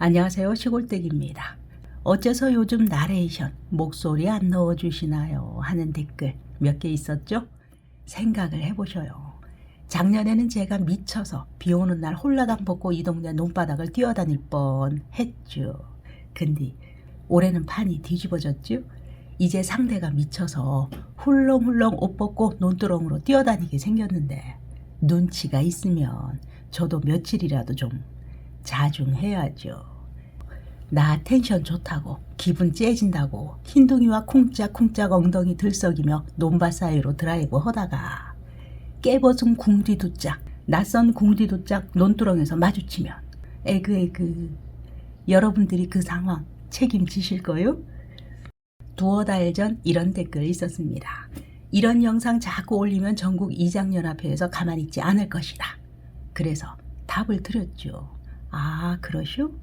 안녕하세요. 시골댁입니다. 어째서 요즘 나레이션 목소리 안 넣어주시나요? 하는 댓글 몇 개 있었죠? 생각을 해보셔요. 작년에는 제가 미쳐서 비 오는 날 홀라당 벗고 이 동네 논바닥을 뛰어다닐 뻔 했죠. 근데 올해는 판이 뒤집어졌죠? 이제 상대가 미쳐서 훌렁훌렁 옷 벗고 논두렁으로 뛰어다니게 생겼는데 눈치가 있으면 저도 며칠이라도 좀 자중해야죠. 나 텐션 좋다고 기분 째진다고 흰둥이와 쿵짝쿵짝 엉덩이 들썩이며 논밭 사이로 드라이브 하다가 깨벗은 궁디두짝 낯선 궁디두짝 논두렁에서 마주치면 에그에그 여러분들이 그 상황 책임지실 거요? 두어 달 전 이런 댓글 있었습니다. 이런 영상 자꾸 올리면 전국 이장연합회에서 가만히 있지 않을 것이다. 그래서 답을 드렸죠. 아, 그러슈?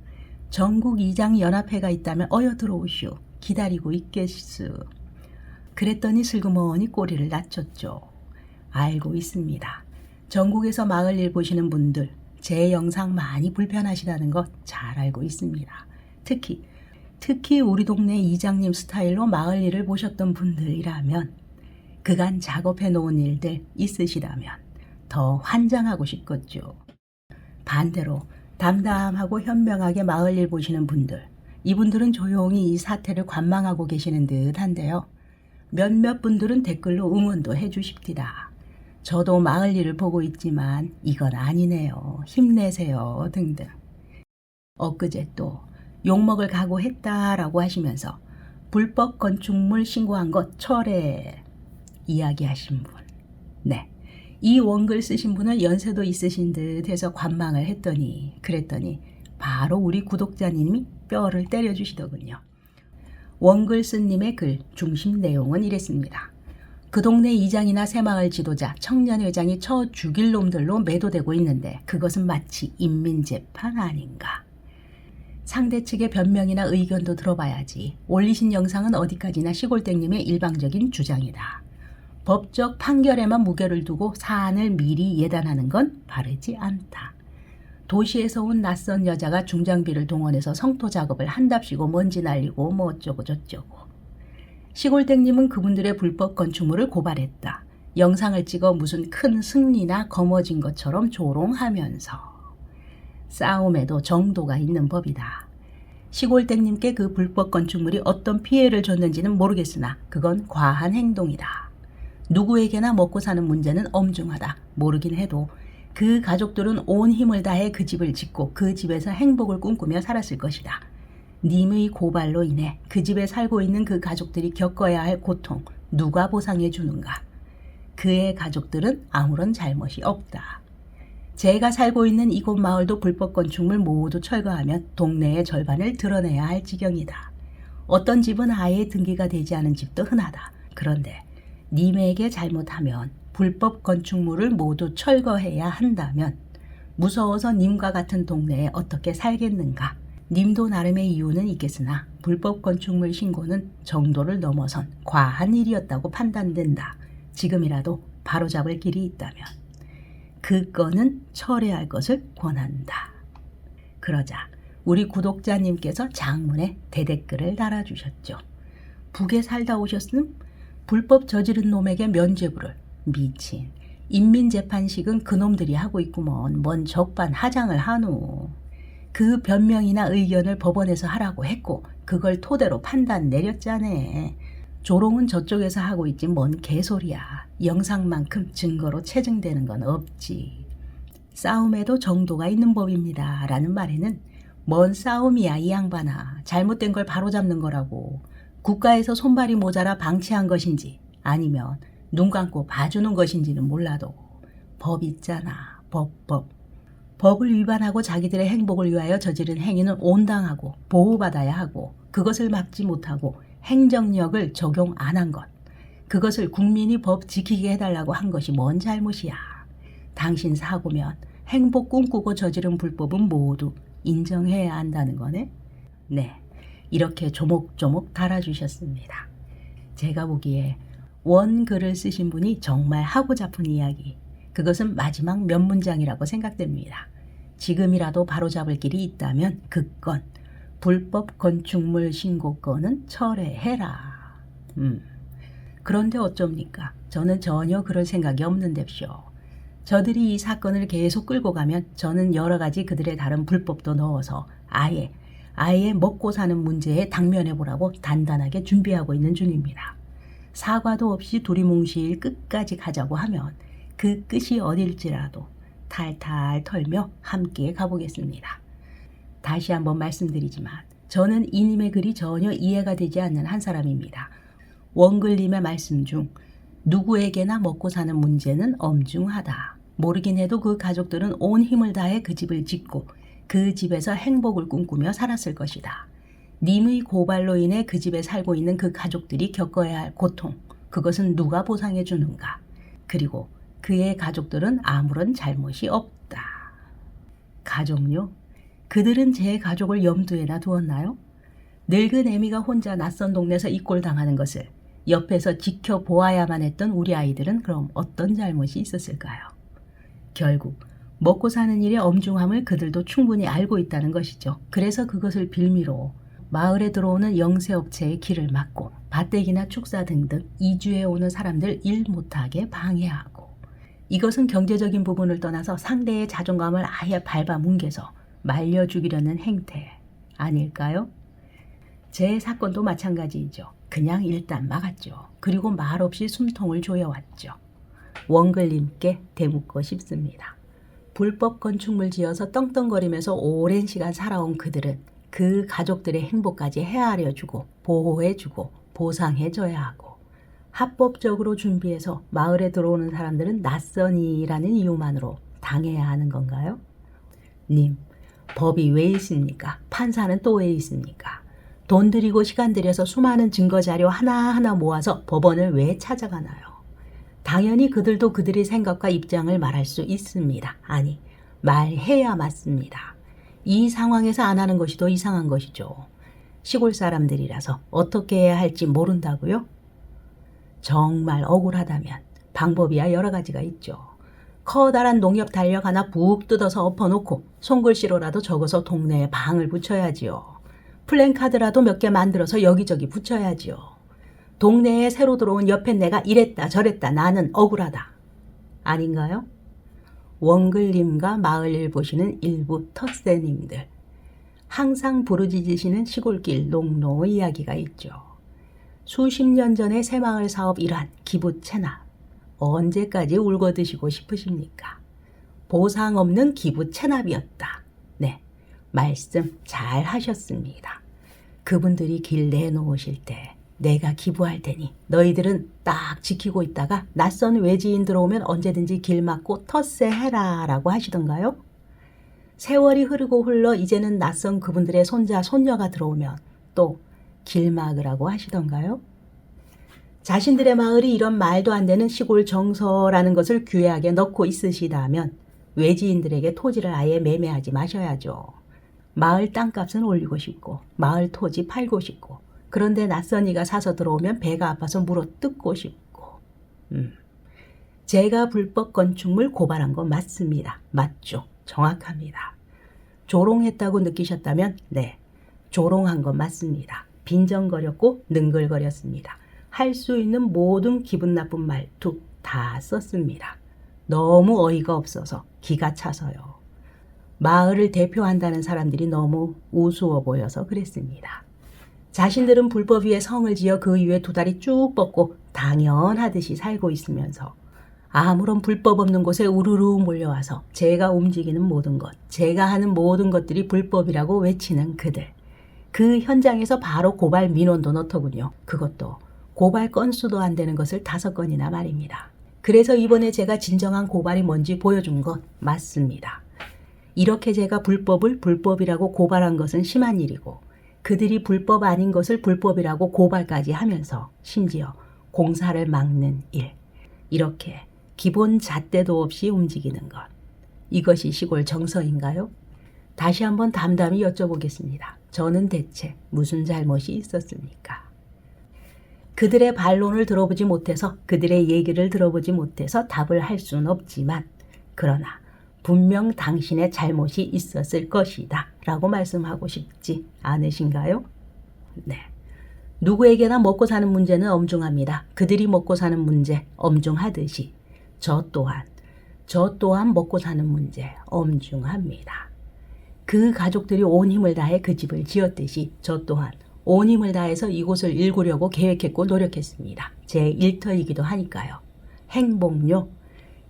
전국 이장연합회가 있다면 어여 들어오슈. 기다리고 있겠슈. 그랬더니 슬그머니 꼬리를 낮췄죠. 알고 있습니다. 전국에서 마을 일 보시는 분들 제 영상 많이 불편하시다는 거 잘 알고 있습니다. 특히 우리 동네 이장님 스타일로 마을 일을 보셨던 분들이라면 그간 작업해 놓은 일들 있으시다면 더 환장하고 싶겠죠. 반대로 담담하고 현명하게 마을 일 보시는 분들, 이분들은 조용히 이 사태를 관망하고 계시는 듯한데요. 몇몇 분들은 댓글로 응원도 해주십니다. 저도 마을 일을 보고 있지만 이건 아니네요. 힘내세요 등등. 엊그제 또 욕먹을 각오했다라고 하시면서 불법 건축물 신고한 것 철회 이야기하신 분. 네. 이 원글 쓰신 분은 연세도 있으신 듯 해서 관망을 그랬더니 바로 우리 구독자님이 뼈를 때려주시더군요. 원글 쓴 님의 글 중심 내용은 이랬습니다. 그 동네 이장이나 새마을 지도자, 청년회장이 쳐 죽일 놈들로 매도되고 있는데 그것은 마치 인민재판 아닌가. 상대 측의 변명이나 의견도 들어봐야지. 올리신 영상은 어디까지나 시골댁님의 일방적인 주장이다. 법적 판결에만 무게를 두고 사안을 미리 예단하는 건 바르지 않다. 도시에서 온 낯선 여자가 중장비를 동원해서 성토 작업을 한답시고 먼지 날리고 뭐 어쩌고 저쩌고. 시골댁님은 그분들의 불법 건축물을 고발했다. 영상을 찍어 무슨 큰 승리나 거머쥔 것처럼 조롱하면서. 싸움에도 정도가 있는 법이다. 시골댁님께 그 불법 건축물이 어떤 피해를 줬는지는 모르겠으나 그건 과한 행동이다. 누구에게나 먹고 사는 문제는 엄중하다. 모르긴 해도 그 가족들은 온 힘을 다해 그 집을 짓고 그 집에서 행복을 꿈꾸며 살았을 것이다. 님의 고발로 인해 그 집에 살고 있는 그 가족들이 겪어야 할 고통 누가 보상해 주는가? 그의 가족들은 아무런 잘못이 없다. 제가 살고 있는 이곳 마을도 불법 건축물 모두 철거하면 동네의 절반을 드러내야 할 지경이다. 어떤 집은 아예 등기가 되지 않은 집도 흔하다. 그런데 님에게 잘못하면 불법 건축물을 모두 철거해야 한다면 무서워서 님과 같은 동네에 어떻게 살겠는가? 님도 나름의 이유는 있겠으나 불법 건축물 신고는 정도를 넘어선 과한 일이었다고 판단된다. 지금이라도 바로잡을 길이 있다면 그 건은 철회할 것을 권한다. 그러자 우리 구독자님께서 장문에 대댓글을 달아주셨죠. 북에 살다 오셨음? 불법 저지른 놈에게 면죄부를. 미친. 인민재판식은 그놈들이 하고 있구먼. 뭔 적반하장을 하노. 그 변명이나 의견을 법원에서 하라고 했고 그걸 토대로 판단 내렸자네. 조롱은 저쪽에서 하고 있지 뭔 개소리야. 영상만큼 증거로 체증되는 건 없지. 싸움에도 정도가 있는 법입니다. 라는 말에는 뭔 싸움이야 이 양반아. 잘못된 걸 바로잡는 거라고. 국가에서 손발이 모자라 방치한 것인지 아니면 눈 감고 봐주는 것인지는 몰라도 법 있잖아. 법을 위반하고 자기들의 행복을 위하여 저지른 행위는 온당하고 보호받아야 하고 그것을 막지 못하고 행정력을 적용 안 한 것. 그것을 국민이 법 지키게 해달라고 한 것이 뭔 잘못이야. 당신 사고면 행복 꿈꾸고 저지른 불법은 모두 인정해야 한다는 거네. 네. 이렇게 조목조목 달아주셨습니다. 제가 보기에 원글을 쓰신 분이 정말 하고 잡은 이야기, 그것은 마지막 몇 문장이라고 생각됩니다. 지금이라도 바로잡을 길이 있다면 그 건 불법 건축물 신고건은 철회해라. 그런데 어쩝니까? 저는 전혀 그럴 생각이 없는데쇼. 저들이 이 사건을 계속 끌고 가면 저는 여러 가지 그들의 다른 불법도 넣어서 아예 먹고 사는 문제에 당면해보라고 단단하게 준비하고 있는 중입니다. 사과도 없이 두리뭉실 끝까지 가자고 하면 그 끝이 어딜지라도 탈탈 털며 함께 가보겠습니다. 다시 한번 말씀드리지만 저는 이님의 글이 전혀 이해가 되지 않는 한 사람입니다. 원글님의 말씀 중 누구에게나 먹고 사는 문제는 엄중하다. 모르긴 해도 그 가족들은 온 힘을 다해 그 집을 짓고 그 집에서 행복을 꿈꾸며 살았을 것이다. 님의 고발로 인해 그 집에 살고 있는 그 가족들이 겪어야 할 고통, 그것은 누가 보상해 주는가? 그리고 그의 가족들은 아무런 잘못이 없다. 가족요? 그들은 제 가족을 염두에나 두었나요? 늙은 애미가 혼자 낯선 동네에서 이꼴당하는 것을 옆에서 지켜보아야만 했던 우리 아이들은 그럼 어떤 잘못이 있었을까요? 결국 먹고 사는 일의 엄중함을 그들도 충분히 알고 있다는 것이죠. 그래서 그것을 빌미로 마을에 들어오는 영세업체의 길을 막고 밭대기나 축사 등등 이주해 오는 사람들 일 못하게 방해하고, 이것은 경제적인 부분을 떠나서 상대의 자존감을 아예 밟아뭉개서 말려 죽이려는 행태 아닐까요? 제 사건도 마찬가지이죠. 그냥 일단 막았죠. 그리고 말없이 숨통을 조여왔죠. 원글님께 되묻고 싶습니다. 불법 건축물 지어서 떵떵거리면서 오랜 시간 살아온 그들은 그 가족들의 행복까지 헤아려주고 보호해주고 보상해줘야 하고, 합법적으로 준비해서 마을에 들어오는 사람들은 낯선이라는 이유만으로 당해야 하는 건가요? 님, 법이 왜 있습니까? 판사는 또 왜 있습니까? 돈 들이고 시간 들여서 수많은 증거자료 하나하나 모아서 법원을 왜 찾아가나요? 당연히 그들도 그들의 생각과 입장을 말할 수 있습니다. 아니, 말해야 맞습니다. 이 상황에서 안 하는 것이 더 이상한 것이죠. 시골 사람들이라서 어떻게 해야 할지 모른다고요? 정말 억울하다면 방법이야 여러 가지가 있죠. 커다란 농협 달력 하나 푹 뜯어서 엎어놓고 손글씨로라도 적어서 동네에 방을 붙여야지요. 플랜카드라도 몇 개 만들어서 여기저기 붙여야지요. 동네에 새로 들어온 옆에 내가 이랬다 저랬다 나는 억울하다. 아닌가요? 원글님과 마을일 보시는 일부 텃세님들, 항상 부르짖으시는 시골길 농로 이야기가 있죠. 수십 년 전의 새마을 사업 일환 기부 체납, 언제까지 울고 드시고 싶으십니까? 보상 없는 기부 체납이었다. 네, 말씀 잘 하셨습니다. 그분들이 길 내놓으실 때 내가 기부할 테니 너희들은 딱 지키고 있다가 낯선 외지인 들어오면 언제든지 길 막고 텃세해라 라고 하시던가요? 세월이 흐르고 흘러 이제는 낯선 그분들의 손자 손녀가 들어오면 또 길 막으라고 하시던가요? 자신들의 마을이 이런 말도 안 되는 시골 정서라는 것을 귀하게 넣고 있으시다면 외지인들에게 토지를 아예 매매하지 마셔야죠. 마을 땅값은 올리고 싶고 마을 토지 팔고 싶고, 그런데 낯선 이가 사서 들어오면 배가 아파서 물어 뜯고 싶고. 제가 불법 건축물 고발한 거 맞습니다. 맞죠? 정확합니다. 조롱했다고 느끼셨다면 네, 조롱한 건 맞습니다. 빈정거렸고 능글거렸습니다. 할 수 있는 모든 기분 나쁜 말투 다 썼습니다. 너무 어이가 없어서 기가 차서요. 마을을 대표한다는 사람들이 너무 우스워 보여서 그랬습니다. 자신들은 불법 위에 성을 지어 그 위에 두 다리 쭉 뻗고 당연하듯이 살고 있으면서 아무런 불법 없는 곳에 우르르 몰려와서 제가 움직이는 모든 것, 제가 하는 모든 것들이 불법이라고 외치는 그들. 그 현장에서 바로 고발 민원도 넣더군요. 그것도 고발 건수도 안 되는 것을 5건이나 말입니다. 그래서 이번에 제가 진정한 고발이 뭔지 보여준 것 맞습니다. 이렇게 제가 불법을 불법이라고 고발한 것은 심한 일이고, 그들이 불법 아닌 것을 불법이라고 고발까지 하면서 심지어 공사를 막는 일, 이렇게 기본 잣대도 없이 움직이는 것, 이것이 시골 정서인가요? 다시 한번 담담히 여쭤보겠습니다. 저는 대체 무슨 잘못이 있었습니까? 그들의 반론을 들어보지 못해서, 그들의 얘기를 들어보지 못해서 답을 할 수는 없지만, 그러나 분명 당신의 잘못이 있었을 것이다 라고 말씀하고 싶지 않으신가요? 네. 누구에게나 먹고 사는 문제는 엄중합니다. 그들이 먹고 사는 문제 엄중하듯이 저 또한 먹고 사는 문제 엄중합니다. 그 가족들이 온 힘을 다해 그 집을 지었듯이 저 또한 온 힘을 다해서 이곳을 일구려고 계획했고 노력했습니다. 제 일터이기도 하니까요. 행복요.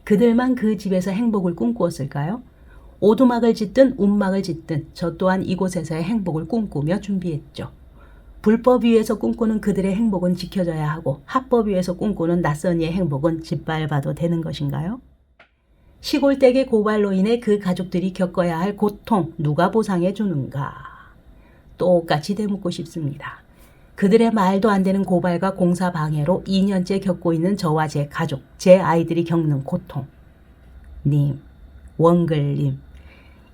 그들만 그 집에서 행복을 꿈꾸었을까요? 오두막을 짓든 움막을 짓든 저 또한 이곳에서의 행복을 꿈꾸며 준비했죠. 불법 위에서 꿈꾸는 그들의 행복은 지켜져야 하고 합법 위에서 꿈꾸는 낯선 이의 행복은 짓밟아도 되는 것인가요? 시골댁의 고발로 인해 그 가족들이 겪어야 할 고통 누가 보상해 주는가? 똑같이 되묻고 싶습니다. 그들의 말도 안 되는 고발과 공사 방해로 2년째 겪고 있는 저와 제 가족, 제 아이들이 겪는 고통. 님, 원글님,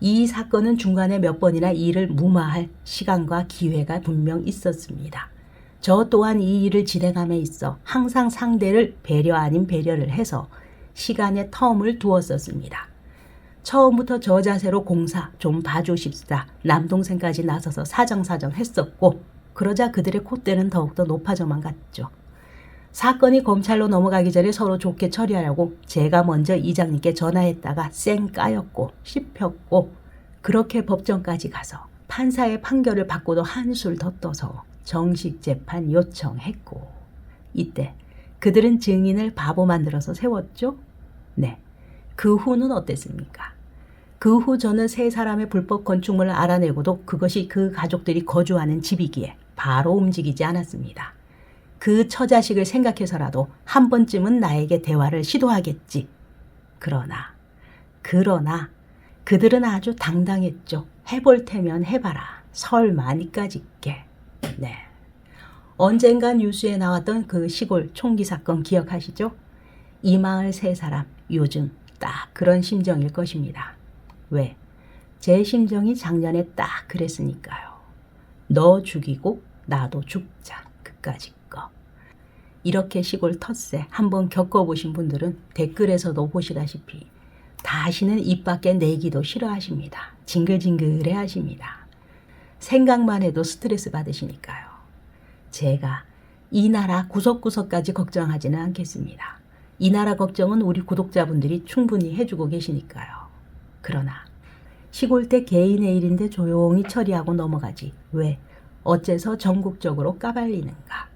이 사건은 중간에 몇 번이나 이를 무마할 시간과 기회가 분명 있었습니다. 저 또한 이 일을 진행함에 있어 항상 상대를 배려 아닌 배려를 해서 시간의 텀을 두었었습니다. 처음부터 저 자세로 공사 좀 봐주십사 남동생까지 나서서 사정사정 했었고 그러자 그들의 콧대는 더욱더 높아져만 갔죠. 사건이 검찰로 넘어가기 전에 서로 좋게 처리하려고 제가 먼저 이장님께 전화했다가 쌩 까였고 씹혔고 그렇게 법정까지 가서 판사의 판결을 받고도 한술 더 떠서 정식 재판 요청했고 이때 그들은 증인을 바보 만들어서 세웠죠? 네. 그 후는 어땠습니까? 그 후 저는 세 사람의 불법 건축물을 알아내고도 그것이 그 가족들이 거주하는 집이기에 바로 움직이지 않았습니다. 그 처자식을 생각해서라도 한 번쯤은 나에게 대화를 시도하겠지. 그러나 그들은 아주 당당했죠. 해볼 테면 해봐라. 설마 니까짓게. 네. 언젠가 뉴스에 나왔던 그 시골 총기 사건 기억하시죠? 이 마을 세 사람 요즘 딱 그런 심정일 것입니다. 왜? 제 심정이 작년에 딱 그랬으니까요. 너 죽이고 나도 죽자. 그까짓 거. 이렇게 시골 텃세 한번 겪어보신 분들은 댓글에서도 보시다시피 다시는 입 밖에 내기도 싫어하십니다. 징글징글해 하십니다. 생각만 해도 스트레스 받으시니까요. 제가 이 나라 구석구석까지 걱정하지는 않겠습니다. 이 나라 걱정은 우리 구독자분들이 충분히 해주고 계시니까요. 그러나 시골댁 개인의 일인데 조용히 처리하고 넘어가지. 왜? 어째서 전국적으로 까발리는가?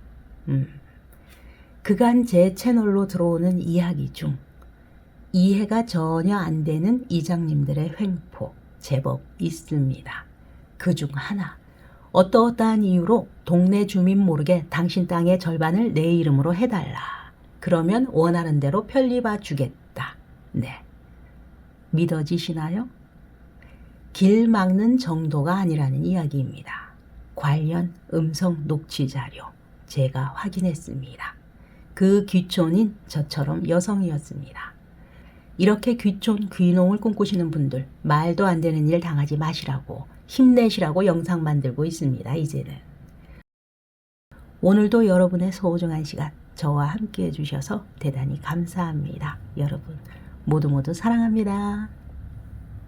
그간 제 채널로 들어오는 이야기 중 이해가 전혀 안 되는 이장님들의 횡포 제법 있습니다. 그중 하나, 어떠어떠한 이유로 동네 주민 모르게 당신 땅의 절반을 내 이름으로 해달라. 그러면 원하는 대로 편리봐 주겠다. 네. 믿어지시나요? 길 막는 정도가 아니라는 이야기입니다. 관련 음성 녹취 자료 제가 확인했습니다. 그 귀촌인 저처럼 여성이었습니다. 이렇게 귀촌 귀농을 꿈꾸시는 분들 말도 안 되는 일 당하지 마시라고 힘내시라고 영상 만들고 있습니다. 이제는. 오늘도 여러분의 소중한 시간 저와 함께 해주셔서 대단히 감사합니다. 여러분 모두 사랑합니다.